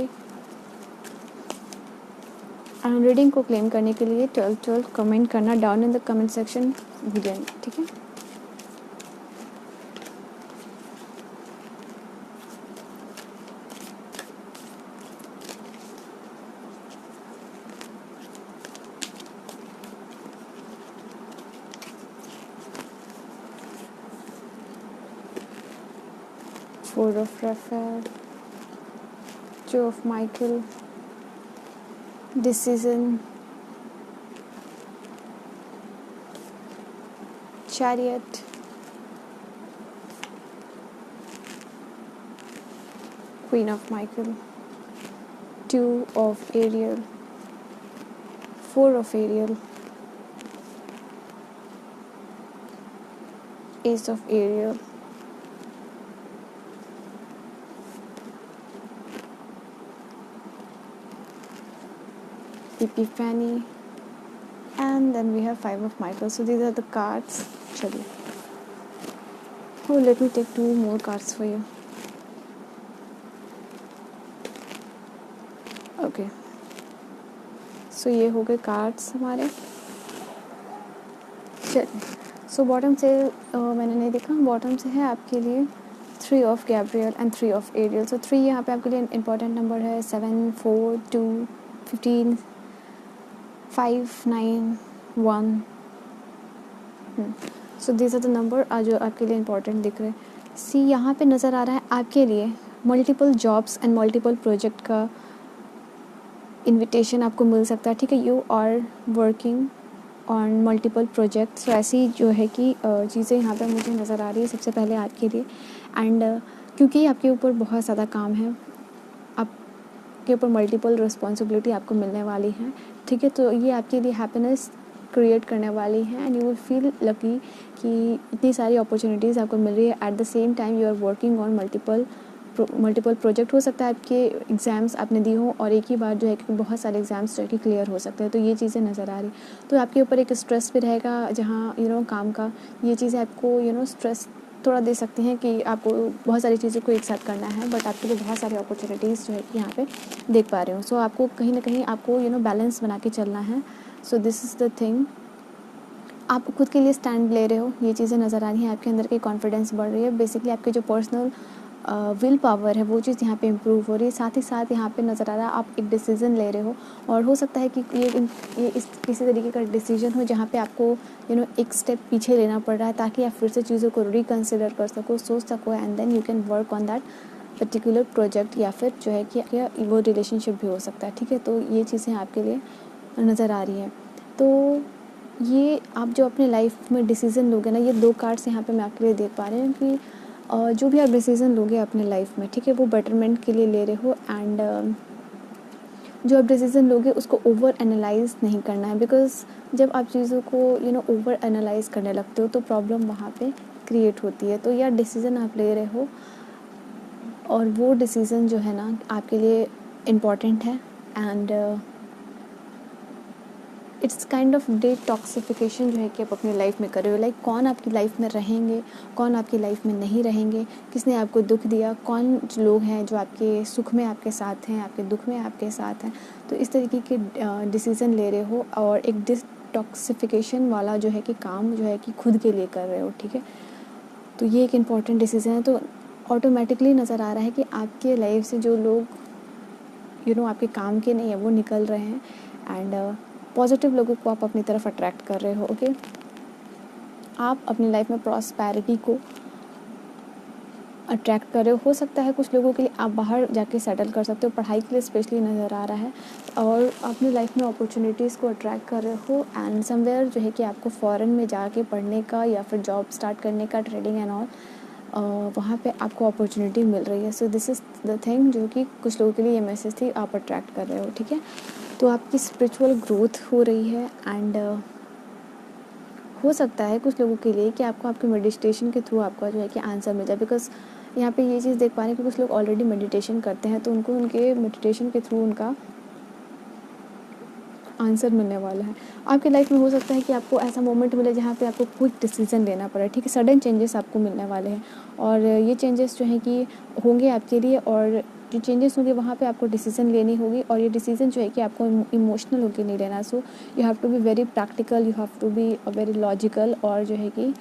A: एंड रीडिंग को क्लेम करने के लिए 12 कमेंट करना down in the comment section video में, ठीक है। Four of Raphael, 2 of Michael, Decision, Chariot, Queen of Michael, 2 of Ariel, 4 of Ariel, Ace of Ariel, Epiphany, and then we have 5 of Michael. So these are the cards. चलिए, oh let me take 2 more cards for you. Okay, so ये हो गए cards हमारे। चलिए, so bottom से मैंने नहीं देखा, बॉटम से है आपके लिए 3 of Gabriel and 3 of Ariel. So 3 यहाँ पे आपके लिए इंपॉर्टेंट नंबर है। 7, 4, 2, 15, 5, 9, 1। So this are the number जो आपके लिए इंपॉर्टेंट दिख रहे हैं। सी यहाँ पे नज़र आ रहा है आपके लिए multiple jobs and multiple project का इनविटेशन आपको मिल सकता है, ठीक है। You are working on multiple projects. तो ऐसी जो है कि चीज़ें यहाँ पे मुझे नज़र आ रही है सबसे पहले आपके लिए। एंड क्योंकि आपके ऊपर बहुत ज़्यादा काम है, आपके ऊपर मल्टीपल रिस्पॉन्सिबिलिटी आपको मिलने वाली है, ठीक है। तो ये आपके लिए हैप्पीनेस क्रिएट करने वाली है and you will feel lucky कि इतनी सारी अपॉर्चुनिटीज़ आपको मिल रही है। At the same time you are working on multiple project. हो सकता है आपके एग्ज़ाम्स आपने दी हो और एक ही बार जो है कि बहुत सारे एग्ज़ाम्स जो है कि क्लियर हो सकते हैं। तो ये चीज़ें नज़र आ रही, तो आपके ऊपर एक स्ट्रेस भी रहेगा जहाँ काम का ये चीज़ें आपको स्ट्रेस थोड़ा दे सकती हैं कि आपको बहुत सारी चीज़ों को एक साथ करना है, बट आपके लिए बहुत सारी अपॉर्चुनिटीज़ जो है कि यहाँ पे देख पा रहे हो। सो आपको कहीं ना कहीं आपको बैलेंस बना के चलना है। So this is the thing, आप खुद के लिए स्टैंड ले रहे हो, ये चीज़ें नज़र आ रही हैं। आपके अंदर की कॉन्फिडेंस बढ़ रही है, बेसिकली आपके जो पर्सनल विल पावर है वो चीज़ यहाँ पे इम्प्रूव हो रही है। साथ ही साथ यहाँ पे नज़र आ रहा है आप एक डिसीज़न ले रहे हो, और हो सकता है कि ये इस किसी तरीके का डिसीजन हो जहाँ पे आपको एक स्टेप पीछे लेना पड़ रहा है, ताकि आप फिर से चीज़ों को रिकन्सिडर कर सको, सोच सको, and then you can work on that particular project, या फिर जो है कि वो रिलेशनशिप भी हो सकता है, ठीक है। तो ये चीज़ें आपके लिए नज़र आ रही हैं। तो ये आप जो अपने लाइफ में डिसीज़न लोगे ना, ये 2 कार्ड्स यहाँ पे मैं आपके लिए देख पा रही हूँ कि जो भी आप डिसीज़न लोगे अपने लाइफ में, ठीक है, वो बेटरमेंट के लिए ले रहे हो। एंड जो आप डिसीज़न लोगे उसको ओवर एनालाइज नहीं करना है, बिकॉज जब आप चीज़ों को ओवर एनालाइज करने लगते हो तो प्रॉब्लम वहाँ पे क्रिएट होती है। तो यार डिसीज़न आप ले रहे हो और वो डिसीज़न जो है ना आपके लिए इम्पॉर्टेंट है, and it's kind of detoxification जो है कि आप अपनी लाइफ में कर रहे हो। लाइक कौन आपकी लाइफ में रहेंगे, कौन आपकी लाइफ में नहीं रहेंगे, किसने आपको दुख दिया, कौन लोग हैं जो आपके सुख में आपके साथ हैं, आपके दुख में आपके साथ हैं। तो इस तरीके के डिसीज़न ले रहे हो और एक डिटॉक्सिफिकेशन वाला जो है कि काम जो है कि खुद के लिए कर रहे हो, ठीक है। तो ये एक इम्पॉर्टेंट डिसीज़न है। तो ऑटोमेटिकली नज़र आ रहा है कि आपके लाइफ से जो लोग आपके काम के नहीं है वो निकल रहे हैं, एंड पॉजिटिव लोगों को आप अपनी तरफ अट्रैक्ट कर रहे हो, ओके। आप अपनी लाइफ में प्रॉस्पेरिटी को अट्रैक्ट कर रहे हो सकता है कुछ लोगों के लिए आप बाहर जाके सेटल कर सकते हो, पढ़ाई के लिए स्पेशली नज़र आ रहा है। और अपनी लाइफ में अपॉर्चुनिटीज़ को अट्रैक्ट कर रहे हो एंड समवेयर जो है कि आपको फ़ॉरेन में जाके पढ़ने का या फिर जॉब स्टार्ट करने का, ट्रेडिंग एंड ऑल, वहाँ पे आपको अपॉर्चुनिटी मिल रही है. So this is the thing जो कि कुछ लोगों के लिए ये मैसेज थी, आप अट्रैक्ट कर रहे हो. ठीक है, तो आपकी स्पिरिचुअल ग्रोथ हो रही है एंड हो सकता है कुछ लोगों के लिए कि आपको आपके मेडिटेशन के थ्रू आपका जो है कि आंसर मिल जाए. बिकॉज यहाँ पे ये चीज़ देख पा रहे हैं कि कुछ लोग ऑलरेडी मेडिटेशन करते हैं, तो उनको उनके मेडिटेशन के थ्रू उनका आंसर मिलने वाला है. आपकी लाइफ में हो सकता है कि आपको ऐसा मोमेंट मिले जहाँ पे आपको क्विक डिसीजन लेना पड़े. ठीक है, सडन चेंजेस आपको मिलने वाले हैं और ये चेंजेस जो हैं कि होंगे आपके लिए, और जो चेंजेस होंगे वहाँ पे आपको डिसीजन लेनी होगी, और ये डिसीजन जो है कि आपको इमोशनल होकर नहीं लेना. So you have to be very practical, you have to be very logical, और जो है कि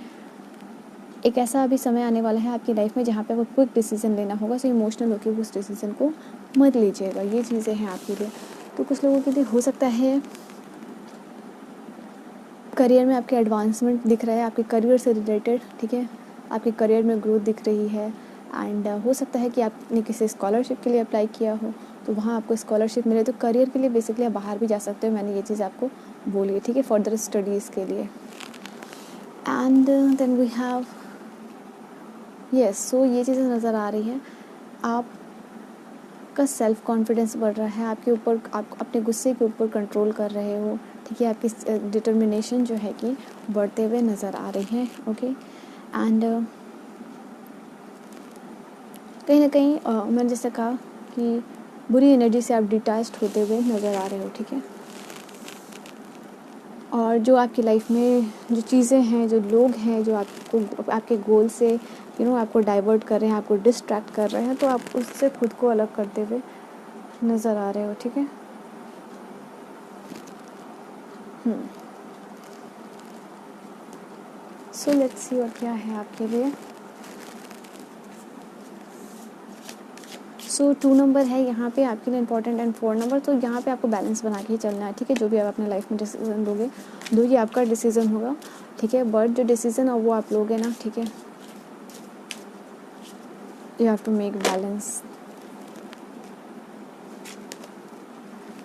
A: एक ऐसा अभी समय आने वाला है आपकी लाइफ में जहाँ पे आपको क्विक डिसीजन लेना होगा. सो इमोशनल होकर उस डिसीजन को मत लीजिएगा. ये चीज़ें हैं आपके लिए. तो कुछ लोगों के लिए हो सकता है करियर में आपके एडवांसमेंट दिख रहा है, आपके करियर से रिलेटेड. ठीक है, आपके करियर में ग्रोथ दिख रही है एंड हो सकता है कि आपने किसी स्कॉलरशिप के लिए अप्लाई किया हो तो वहाँ आपको स्कॉलरशिप मिले. तो करियर के लिए बेसिकली आप बाहर भी जा सकते हो, मैंने ये चीज़ आपको बोली है. ठीक है, फर्दर स्टडीज़ के लिए. And then we have yes, so ये चीज़ें नज़र आ रही हैं. आपका सेल्फ कॉन्फिडेंस बढ़ रहा है, आपके ऊपर, आप अपने गुस्से के ऊपर कंट्रोल कर रहे हो. ठीक है, आपकी डिटर्मिनेशन जो है कि बढ़ते हुए नज़र आ रही है. ओके, एंड कहीं ना कहीं मैंने जैसे कहा कि बुरी एनर्जी से आप डिटैच्ड होते हुए नज़र आ रहे हो. ठीक है, और जो आपकी लाइफ में जो चीज़ें हैं, जो लोग हैं, जो आपको आपके गोल से आपको डाइवर्ट कर रहे हैं, आपको डिस्ट्रैक्ट कर रहे हैं, तो आप उससे खुद को अलग करते हुए नज़र आ रहे हो. ठीक है, सो लेट्स सी और क्या है आपके लिए. सो 2 नंबर है यहाँ पे आपके लिए इंपॉर्टेंट एंड 4 नंबर. तो यहाँ पे आपको बैलेंस बना के ही चलना है. ठीक है, जो भी आप अपने लाइफ में डिसीजन लोगे, दो ये आपका डिसीजन होगा. ठीक है, बट जो डिसीजन है वो आप लोगे ना. ठीक है, you have to make balance.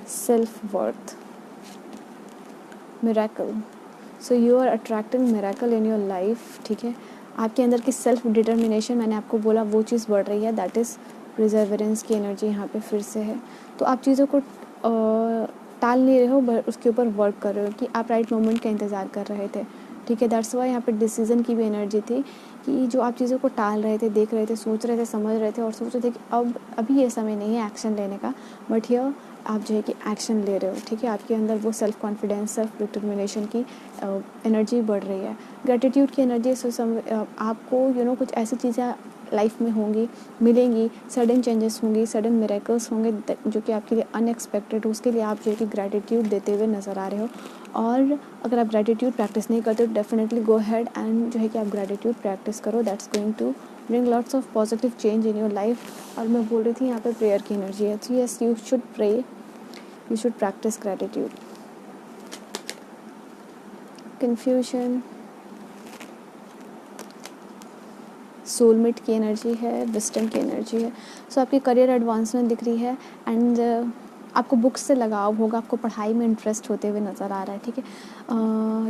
A: Self worth, miracle. So you are attracting miracle in your life. ठीक है, आपके अंदर की सेल्फ डिटर्मिनेशन, मैंने आपको बोला, वो चीज़ बढ़ रही है. दैट इज़ प्रिजर्वेरेंस की एनर्जी यहाँ पे फिर से है. तो आप चीज़ों को टाल नहीं रहे हो, बट उसके ऊपर वर्क कर रहे हो कि आप राइट मोमेंट का इंतज़ार कर रहे थे. ठीक है, दैट्स वाई यहाँ पे डिसीजन की भी एनर्जी थी कि जो आप चीज़ों को टाल रहे थे, देख रहे थे, सोच रहे थे, समझ रहे थे और सोच रहे थे कि अभी ये समय नहीं है एक्शन लेने का, बट हियर आप जो है कि एक्शन ले रहे हो. ठीक है, आपके अंदर वो सेल्फ कॉन्फिडेंस, सेल्फ डिटर्मिनेशन की एनर्जी बढ़ रही है. ग्रेटिट्यूड की एनर्जी से आपको कुछ ऐसी चीज़ें लाइफ में होंगी, मिलेंगी, सडन चेंजेस होंगी, सडन मिरेकल्स होंगे जो कि आपके लिए अनएक्सपेक्टेड हो. उसके लिए आप जो है कि ग्रेटिट्यूड देते हुए नज़र आ रहे हो. और अगर आप ग्रेटिट्यूड प्रैक्टिस नहीं करते तो डेफिनेटली गो हैड एंड जो है कि आप ग्रेटिट्यूड प्रैक्टिस करो. That's going to bring lots of positive change in your life. और मैं बोल रही थी यहाँ पे प्रेयर की एनर्जी है. तो yes, you should pray, you should practice gratitude. Confusion, soulmate की एनर्जी है, विस्डम की एनर्जी है. सो आपकी करियर एडवांसमेंट दिख रही है एंड आपको बुक्स से लगाव होगा, आपको पढ़ाई में इंटरेस्ट होते हुए नज़र आ रहा है. ठीक है,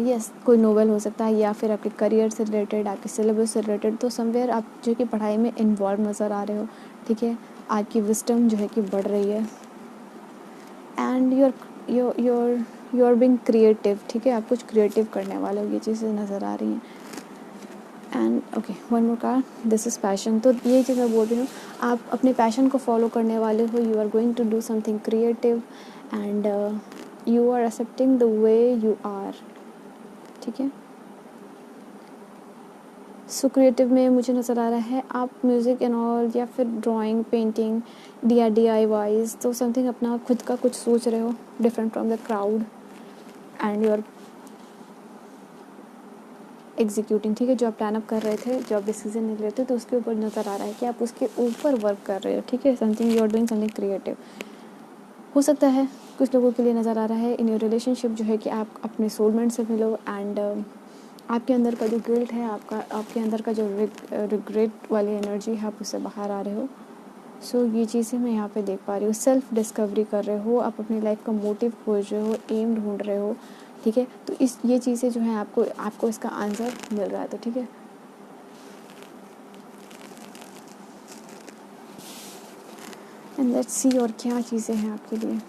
A: यस, कोई नोवेल हो सकता है या फिर आपके करियर से रिलेटेड, आपके सिलेबस से रिलेटेड. तो समवेयर आप जो कि पढ़ाई में इन्वॉल्व नज़र आ रहे हो. ठीक है, आपकी विस्डम जो है कि बढ़ रही है and you are being creative. ठीक है, आप कुछ क्रिएटिव करने वाले हो, ये चीज़ें नज़र आ रही हैं. And okay, one more card, this is passion. तो ये चीज़ मैं बोल रही हूँ, आप अपने पैशन को फॉलो करने वाले हो. You are going to do something creative and you are accepting the way you are. ठीक है, सो क्रिएटिव में मुझे नज़र आ रहा है आप म्यूज़िक एंड ऑल या फिर ड्राइंग, पेंटिंग, DIYs. तो समथिंग अपना खुद का कुछ सोच रहे हो different from the crowd and you are executing. ठीक है, जो आप प्लान अप कर रहे थे, जो आप डिसीजन ले रहे थे, तो उसके ऊपर नज़र आ रहा है कि आप उसके ऊपर वर्क कर रहे हो. ठीक है, something you are doing something creative. हो सकता है कुछ लोगों के लिए नज़र आ रहा है इन योर रिलेशनशिप जो है कि आप अपने सोलमेट से मिलो एंड आपके अंदर का जो गिल्ट है, आपके अंदर का जो रिग्रेट वाली एनर्जी है, आप उससे बाहर आ रहे हो. सो ये चीज़ें मैं यहाँ पे देख पा रही हूँ। सेल्फ डिस्कवरी कर रहे हो, आप अपनी लाइफ का मोटिव खोज रहे हो, एम ढूंढ रहे हो, ठीक है। तो ये चीज़ें जो है आपको इसका आंसर मिल रहा है, तो ठीक है। एंड लेट्स सी और क्या चीज़ें हैं आपके लिए।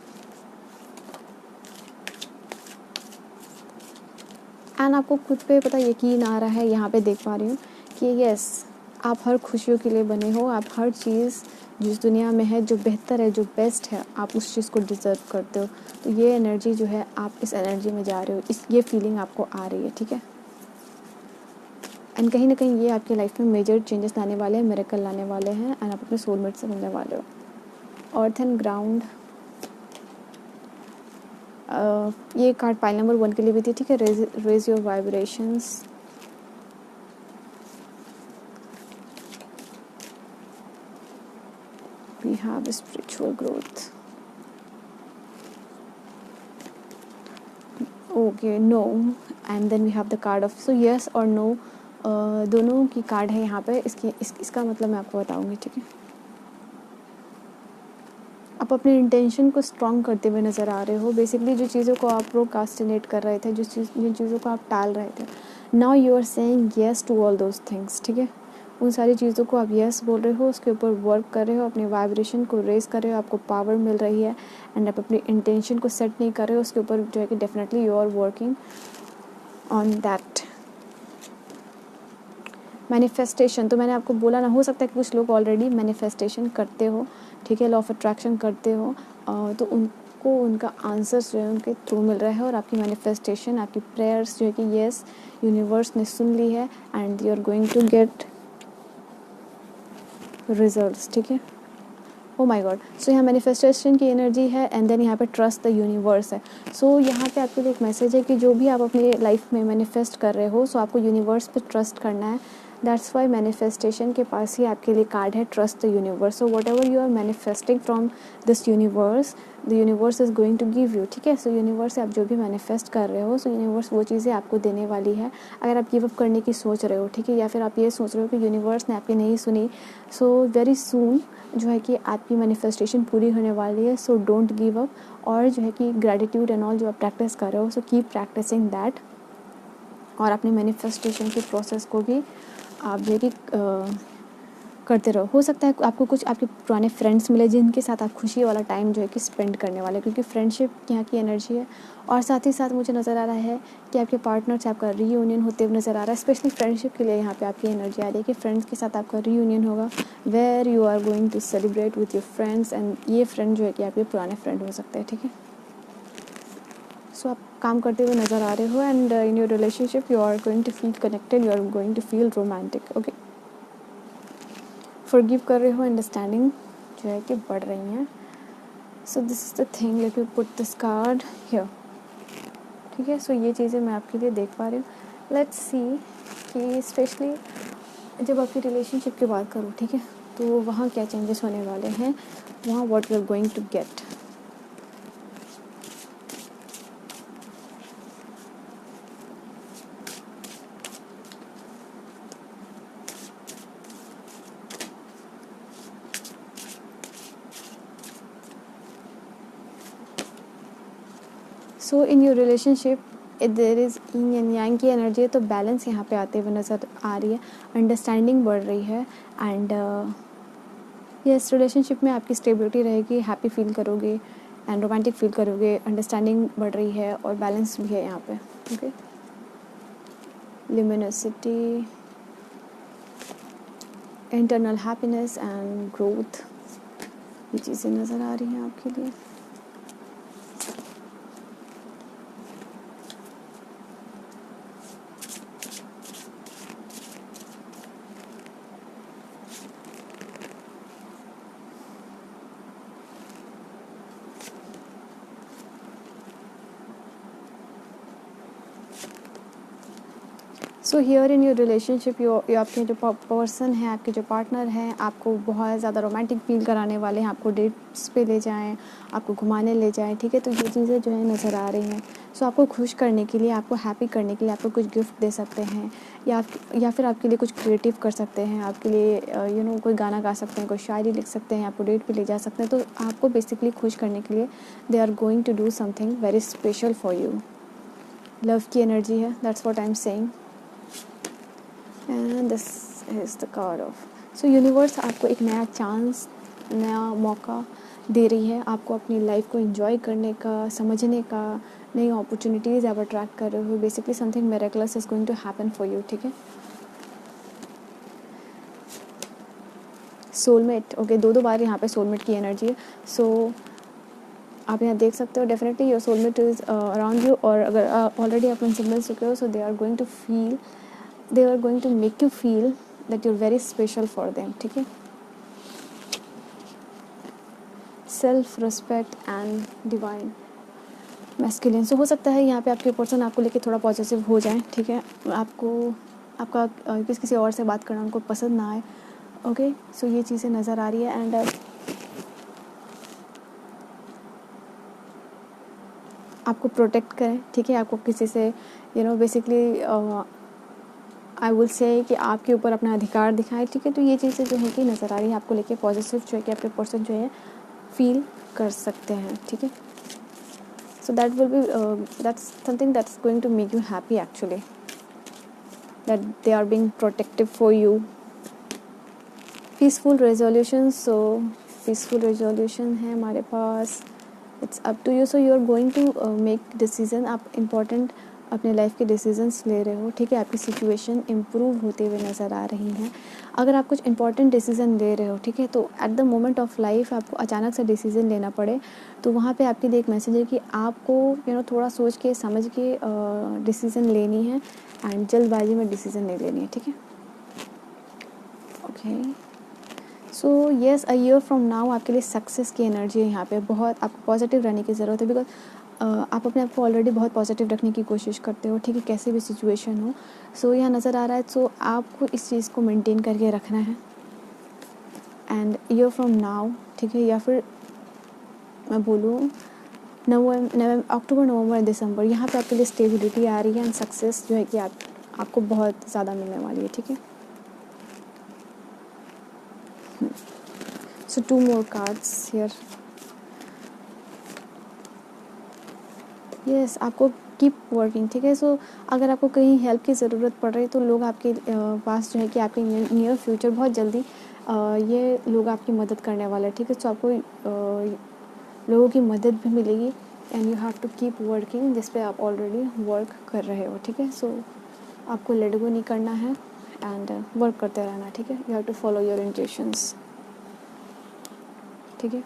A: एंड आपको खुद पे पता यकीन आ रहा है, यहाँ पे देख पा रही हूँ कि यस, आप हर खुशियों के लिए बने हो। आप हर चीज़ जिस दुनिया में है, जो बेहतर है, जो बेस्ट है, आप उस चीज़ को डिज़र्व करते हो। तो ये एनर्जी जो है, आप इस एनर्जी में जा रहे हो, ये फीलिंग आपको आ रही है, ठीक है। एंड कहीं ना कहीं ये आपकी लाइफ में मेजर चेंजेस लाने वाले हैं, मिरेकल लाने वाले हैं, एंड आप अपने सोलमेट से मिलने वाले हो। अर्थ एंड ग्राउंड, ये कार्ड पाइल नंबर 1 के लिए भी थी, ठीक है। Raise your vibrations. We have spiritual growth. Okay, no, and then we have the card of, so yes or no, दोनों की कार्ड है यहाँ पे। इसका मतलब मैं आपको बताऊंगी, ठीक है। आप अपने इंटेंशन को स्ट्रॉन्ग करते हुए नज़र आ रहे हो। बेसिकली जो चीज़ों को आप प्रोक्रास्टिनेट कर रहे थे, जिन चीज़ों को आप टाल रहे थे, now you are saying yes to all those things, ठीक है। उन सारी चीज़ों को आप येस बोल रहे हो, उसके ऊपर वर्क कर रहे हो, अपनी वाइब्रेशन को रेज कर रहे हो, आपको पावर मिल रही है। एंड आप अपनी इंटेंशन को सेट नहीं कर रहे हो, उसके ऊपर जो है कि definitely you are working on that manifestation. तो मैंने आपको बोला ना, हो सकता है कि कुछ लोग ऑलरेडी मैनिफेस्टेशन करते हो, ठीक है, लॉ ऑफ अट्रैक्शन करते हो, तो उनको उनका आंसर्स जो है उनके थ्रू मिल रहा है। और आपकी मैनिफेस्टेशन, आपकी प्रेयर्स जो है कि येस, यूनिवर्स ने सुन ली है, and you are going to get results, ठीक है। Oh my God. सो यहाँ मैनिफेस्टेशन की एनर्जी है, एंड देन यहाँ पे ट्रस्ट द यूनिवर्स है। सो यहाँ पे आपके लिए एक मैसेज है कि जो भी आप अपनी लाइफ में मैनिफेस्ट कर रहे हो, सो आपको यूनिवर्स पे ट्रस्ट करना है। दैट्स वाई मैनिफेस्टेशन के पास ही आपके लिए कार्ड है, trust the universe. So whatever you are manifesting from this universe, the universe is going to give you, ठीक है। सो यूनिवर्स से आप जो भी मैनिफेस्ट कर रहे हो, सो यूनिवर्स वो चीज़ें आपको देने वाली है। अगर आप गिव अप करने की सोच रहे हो, ठीक है, या फिर आप ये सोच रहे हो कि यूनिवर्स ने आपकी नहीं सुनी, सो वेरी सून जो है कि आपकी मैनिफेस्टेशन पूरी होने वाली है। So don't give up. और जो है कि ग्रेटिट्यूड एंड ऑल जो आप प्रैक्टिस कर रहे हो, सो कीप प्रैक्टिसिंग दैट। और अपने मैनिफेस्टेशन के प्रोसेस को भी आप जो है कि करते रहो। हो सकता है आपको कुछ आपके पुराने फ्रेंड्स मिले जिनके साथ आप खुशी वाला टाइम जो है कि स्पेंड करने वाले, क्योंकि फ्रेंडशिप यहाँ की एनर्जी है। और साथ ही साथ मुझे नज़र आ रहा है कि आपके पार्टनर से आपका रीयूनियन होते हुए नज़र आ रहा है। स्पेशली फ्रेंडशिप के लिए यहाँ पे आपकी एनर्जी आ रही है कि फ्रेंड्स के साथ आपका रीयूनियन होगा, where you are going to celebrate with your friends. And ये फ्रेंड जो है कि आपके पुराने फ्रेंड हो सकते हैं, ठीक है। सो आप काम करते हुए नज़र आ रहे हो, and in your relationship you are going to feel connected, you are going to feel romantic, okay. Forgive कर रहे हो, अंडरस्टैंडिंग जो है कि बढ़ रही हैं। So this is the thing, late me put this card here, ठीक है। सो ये चीज़ें मैं आपके लिए देख पा रही हूँ। लेट्स सी कि स्पेशली जब आपकी रिलेशनशिप की बात करूँ, ठीक है, तो वहाँ क्या चेंजेस होने वाले हैं, वहाँ what we are going to get. So in your relationship there is yin and yang की एनर्जी है, तो बैलेंस यहाँ पे आते हुए नज़र आ रही है, अंडरस्टैंडिंग बढ़ रही है। एंड यस, रिलेशनशिप में आपकी स्टेबिलिटी रहेगी, हैप्पी फील करोगे एंड रोमांटिक फील करोगे, अंडरस्टैंडिंग बढ़ रही है और बैलेंस भी है यहाँ पे, okay. Luminosity, internal happiness and growth, ये चीज़ें नज़र आ रही हैं आपके लिए। So here in your relationship यो आपके जो पर्सन है, आपके जो पार्टनर हैं, आपको बहुत ज़्यादा रोमांटिक फील कराने वाले हैं, आपको डेट्स पे ले जाएं, आपको घुमाने ले जाएं, ठीक है। तो ये चीज़ें जो है नज़र आ रही हैं। सो आपको खुश करने के लिए, आपको हैप्पी करने के लिए आपको कुछ गिफ्ट दे सकते हैं, या फिर आपके लिए कुछ क्रिएटिव कर सकते हैं, आपके लिए कोई गाना गा सकते हैं, कोई शायरी लिख सकते हैं, आपको डेट पे ले जा सकते हैं। तो आपको बेसिकली खुश करने के लिए they are going to do something very special for you. Love की एनर्जी है, that's what I am saying. And this is the card of. So universe आपको एक नया चांस, नया मौका दे रही है, आपको अपनी लाइफ को एंजॉय करने का, समझने का, नई अपॉर्चुनिटीज़ आप अट्रैक्ट कर रहे हो। Basically something miraculous is going to happen for you, ठीक है। सोलमेट, ओके, दो बार यहाँ पे सोलमेट की एनर्जी है। सो आप यहाँ देख सकते हो, definitely your soulmate is around you, और अगर ऑलरेडी आप उनसे मिल चुके हो, so they are going to make you feel that you are very special for them, ठीक है। Self respect and divine masculine. So हो सकता है यहाँ पे आपके पर्सन आपको लेके थोड़ा पॉजिटिव हो जाए, ठीक है। आपका किसी और से बात करना उनको पसंद ना आए, ओके। सो ये चीज़ें नज़र आ रही है। एंड आपको प्रोटेक्ट करें, ठीक है। आपको किसी से बेसिकली आई विल से कि आपके ऊपर अपना अधिकार दिखाएं, ठीक है। तो ये चीज़ें जो है कि नज़र आ रही है, आपको लेके पॉजिटिव जो है कि आपके पर्सन जो है फील कर सकते हैं, ठीक है। So that will be that's something that's going to make you happy actually, that they are being protective for you. Peaceful resolution, so peaceful resolution है हमारे पास। It's up to you. So you are going to make decision, आप important अपने life के decisions ले रहे हो, ठीक है। आपकी सिचुएशन इम्प्रूव होते हुए नज़र आ रही हैं। अगर आप कुछ इंपॉर्टेंट डिसीजन ले रहे हो, ठीक है, तो at the moment of life आपको अचानक से डिसीजन लेना पड़े, तो वहाँ पे आपके लिए एक मैसेज है कि आपको थोड़ा सोच के समझ के डिसीज़न लेनी है, एंड जल्दबाजी में डिसीज़न नहीं लेनी है, ठीक है। Okay, so yes, a year from now आपके लिए सक्सेस की एनर्जी है यहाँ पे। बहुत आपको पॉजिटिव रहने की ज़रूरत है, बिकॉज आप अपने आप को ऑलरेडी बहुत पॉजिटिव रखने की कोशिश करते हो, ठीक है, कैसे भी सिचुएशन हो। सो यहाँ नज़र आ रहा है, सो आपको इस चीज़ को मेंटेन करके रखना है। एंड ईयर फ्रॉम नाउ, ठीक है, या फिर मैं बोलूँ अक्टूबर, नवंबर, दिसंबर, यहाँ पे आपके लिए स्टेबिलिटी आ रही है, एंड सक्सेस जो है कि आपको बहुत ज़्यादा मिलने वाली है, ठीक है। सो 2 more cards here. यस, आपको कीप वर्किंग, ठीक है। सो अगर आपको कहीं हेल्प की ज़रूरत पड़ रही है, तो लोग आपके पास जो है कि आपके नियर फ्यूचर बहुत जल्दी ये लोग आपकी मदद करने वाले हैं, ठीक है। सो आपको लोगों की मदद भी मिलेगी, and you have to keep working, जिस पे आप ऑलरेडी वर्क कर रहे हो, ठीक है। सो आपको लेट गो नहीं करना है, एंड वर्क करते रहना, ठीक है। You have to follow your intuitions, ठीक है।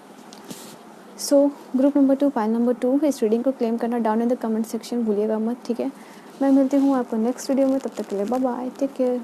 A: So group number 2, pile number 2, इस रीडिंग को क्लेम करना down in the comment section भूलिएगा मत, ठीक है। मैं मिलती हूँ आपको नेक्स्ट वीडियो में, तब तक के लिए बाय बाय, टेक केयर।